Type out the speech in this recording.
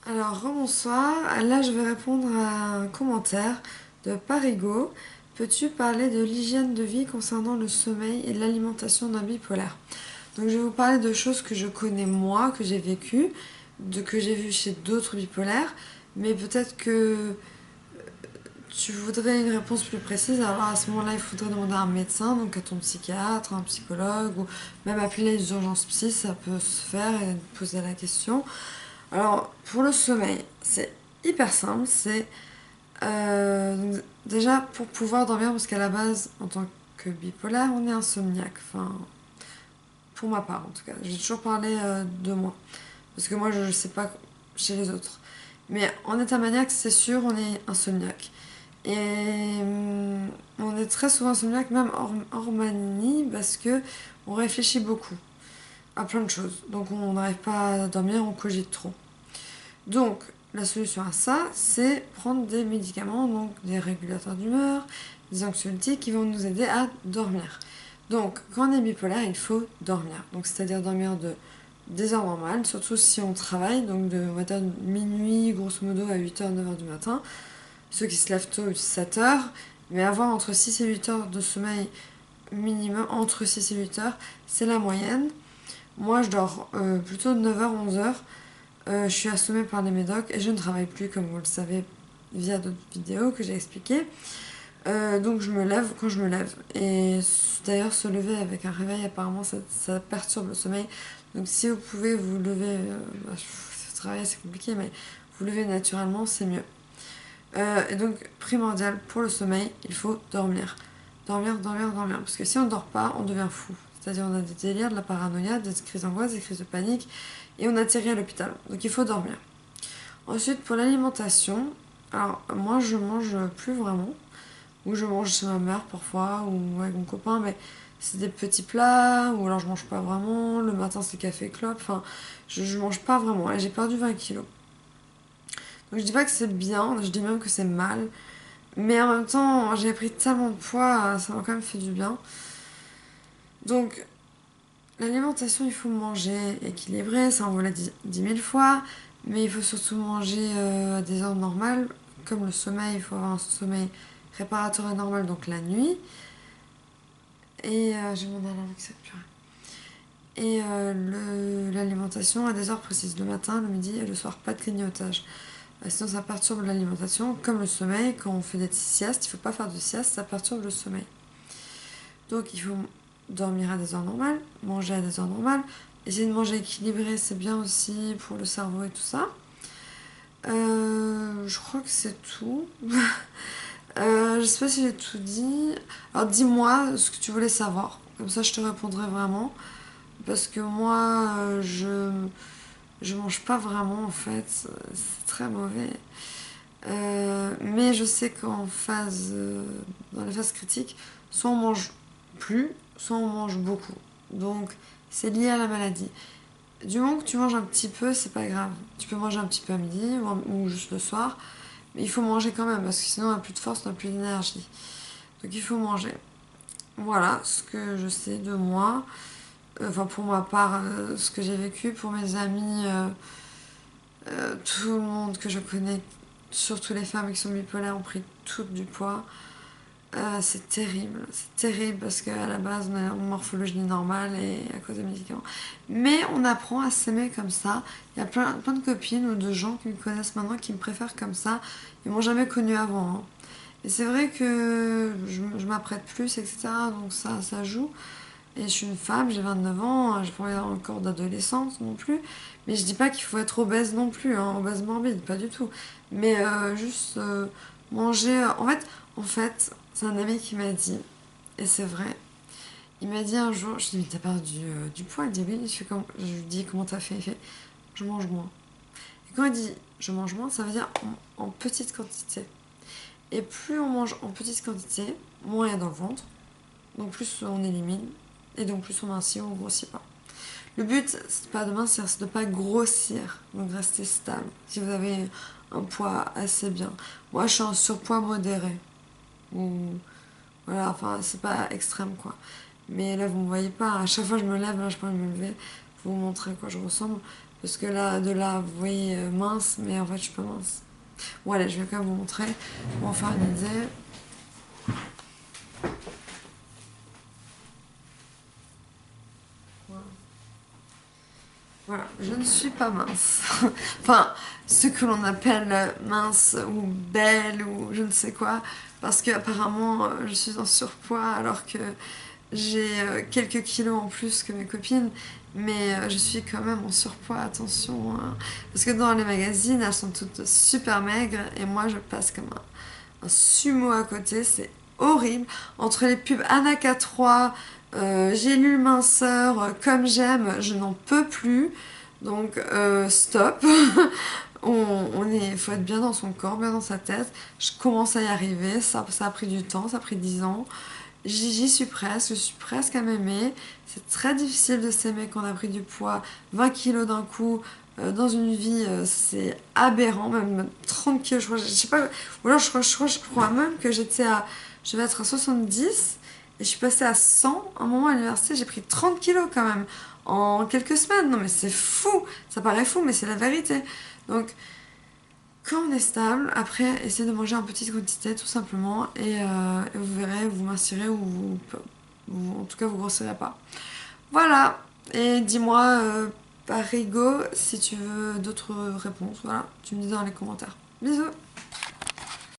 Alors, rebonsoir. Là, je vais répondre à un commentaire de Parigo. Peux-tu parler de l'hygiène de vie concernant le sommeil et l'alimentation d'un bipolaire? Donc, je vais vous parler de choses que je connais moi, que j'ai vécues, que j'ai vues chez d'autres bipolaires, mais peut-être que tu voudrais une réponse plus précise. Alors, à ce moment-là, il faudrait demander à un médecin, donc à ton psychiatre, un psychologue, ou même appeler les urgences psy, ça peut se faire et poser la question. Alors, pour le sommeil, c'est hyper simple. C'est déjà pour pouvoir dormir, parce qu'à la base, en tant que bipolaire, on est insomniaque. Enfin, pour ma part en tout cas. J'ai toujours parlé de moi. Parce que moi, je ne sais pas chez les autres. Mais en état maniaque, c'est sûr, on est insomniaque. Et on est très souvent insomniaque, même hors manie, parce que on réfléchit beaucoup à plein de choses. Donc on n'arrive pas à dormir, on cogite trop. Donc, la solution à ça, c'est prendre des médicaments, donc des régulateurs d'humeur, des anxiolytiques qui vont nous aider à dormir. Donc, quand on est bipolaire, il faut dormir. Donc, c'est-à-dire dormir des heures normales, surtout si on travaille, donc on va dire minuit, grosso modo, à 8h, 9h du matin. Ceux qui se lèvent tôt, 7h, mais avoir entre 6 et 8 heures de sommeil minimum, entre 6 et 8 heures, c'est la moyenne. Moi, je dors plutôt de 9h, 11h. Je suis assommée par les médocs et je ne travaille plus, comme vous le savez, via d'autres vidéos que j'ai expliquées. Donc je me lève quand je me lève. Et d'ailleurs, se lever avec un réveil, apparemment, ça perturbe le sommeil. Donc si vous pouvez vous lever, travailler c'est compliqué, mais vous lever naturellement, c'est mieux. Et donc, primordial pour le sommeil, il faut dormir. Dormir, dormir, dormir. Parce que si on ne dort pas, on devient fou. C'est-à-dire on a des délires, de la paranoïa, des crises d'angoisse, des crises de panique, et on atterrit à l'hôpital. Donc il faut dormir. Ensuite, pour l'alimentation, alors moi je mange plus vraiment, ou je mange chez ma mère parfois, ou avec mon copain, mais c'est des petits plats, ou alors je mange pas vraiment. Le matin c'est café clope, enfin je mange pas vraiment. Et j'ai perdu 20 kilos. Donc je dis pas que c'est bien, je dis même que c'est mal. Mais en même temps, j'ai pris tellement de poids, ça m'a quand même fait du bien. Donc l'alimentation, il faut manger équilibré, ça on vous l'a dit 10 000 fois, mais il faut surtout manger à des heures normales, comme le sommeil, il faut avoir un sommeil réparateur et normal, donc la nuit. Et j'ai mon alarme avec cette purée. Et l'alimentation à des heures précises, le matin, le midi et le soir, pas de grignotage. Sinon ça perturbe l'alimentation, comme le sommeil, quand on fait des siestes, il ne faut pas faire de sieste, ça perturbe le sommeil. Donc il faut dormir à des heures normales, manger à des heures normales. Essayer de manger équilibré, c'est bien aussi pour le cerveau et tout ça. Je crois que c'est tout. Je sais pas si j'ai tout dit. Alors dis-moi ce que tu voulais savoir. Comme ça, je te répondrai vraiment. Parce que moi, je mange pas vraiment en fait. C'est très mauvais. Mais je sais qu'en phase, dans les phases critiques, soit on mange plus, soit on mange beaucoup. Donc c'est lié à la maladie. Du moment que tu manges un petit peu, c'est pas grave. Tu peux manger un petit peu à midi ou juste le soir, mais il faut manger quand même parce que sinon on n'a plus de force, on n'a plus d'énergie. Donc il faut manger. Voilà ce que je sais de moi. Enfin pour ma part, ce que j'ai vécu pour mes amis, tout le monde que je connais, surtout les femmes qui sont bipolaires, ont pris toutes du poids. C'est terrible parce qu'à la base on a une morphologie normale et à cause des médicaments. Mais on apprend à s'aimer comme ça. Il y a plein de copines ou de gens qui me connaissent maintenant qui me préfèrent comme ça. Ils m'ont jamais connue avant, hein. Et c'est vrai que je m'apprête plus, etc. Donc ça joue. Et je suis une femme, j'ai 29 ans, j'ai pas envie d'avoir un corps d'adolescente non plus. Mais je dis pas qu'il faut être obèse non plus, hein, obèse morbide, pas du tout. Mais juste manger. En fait, c'est un ami qui m'a dit, et c'est vrai, il m'a dit un jour, je lui ai dit, mais t'as perdu du poids? Il dit, oui. Je lui dis, comment t'as fait? Il fait, je mange moins. Et quand il dit, je mange moins, ça veut dire en petite quantité. Et plus on mange en petite quantité, moins il y a dans le ventre. Donc plus on élimine. Et donc plus on mincit ou on grossit pas. Le but, c'est pas de mincir, c'est de pas grossir. Donc rester stable. Si vous avez un poids assez bien. Moi, je suis en surpoids modéré. Ou voilà, enfin, c'est pas extrême quoi. Mais là, vous me voyez pas. À chaque fois que je me lève, là, je peux me lever. Vous montrer à quoi je ressemble. Parce que là, de là, vous voyez mince, mais en fait, je suis pas mince. Bon, allez, je vais quand même vous montrer pour en faire une idée. Voilà, je ne suis pas mince. Enfin, ce que l'on appelle mince ou belle ou je ne sais quoi. Parce que apparemment, je suis en surpoids alors que j'ai quelques kilos en plus que mes copines. Mais je suis quand même en surpoids, attention, hein. Parce que dans les magazines, elles sont toutes super maigres et moi je passe comme un sumo à côté, c'est horrible. Entre les pubs Anaka 3, j'ai lu minceur, comme j'aime, je n'en peux plus. Donc stop. Faut être bien dans son corps, bien dans sa tête. Je commence à y arriver. Ça a pris du temps, ça a pris 10 ans. J'y suis presque, je suis presque à m'aimer. C'est très difficile de s'aimer quand on a pris du poids, 20 kilos d'un coup, dans une vie, c'est aberrant, même 30 kilos, je crois, je sais pas, ou alors je crois même que je vais être à 70, et je suis passée à 100, à un moment à l'université, j'ai pris 30 kilos quand même, en quelques semaines, non mais c'est fou, ça paraît fou, mais c'est la vérité. Donc, quand on est stable, après, essayez de manger en petite quantité, tout simplement, et vous verrez, vous mincirez ou en tout cas, vous grossirez pas. Voilà, et dis-moi par Rigo si tu veux d'autres réponses. Voilà, tu me dis dans les commentaires. Bisous!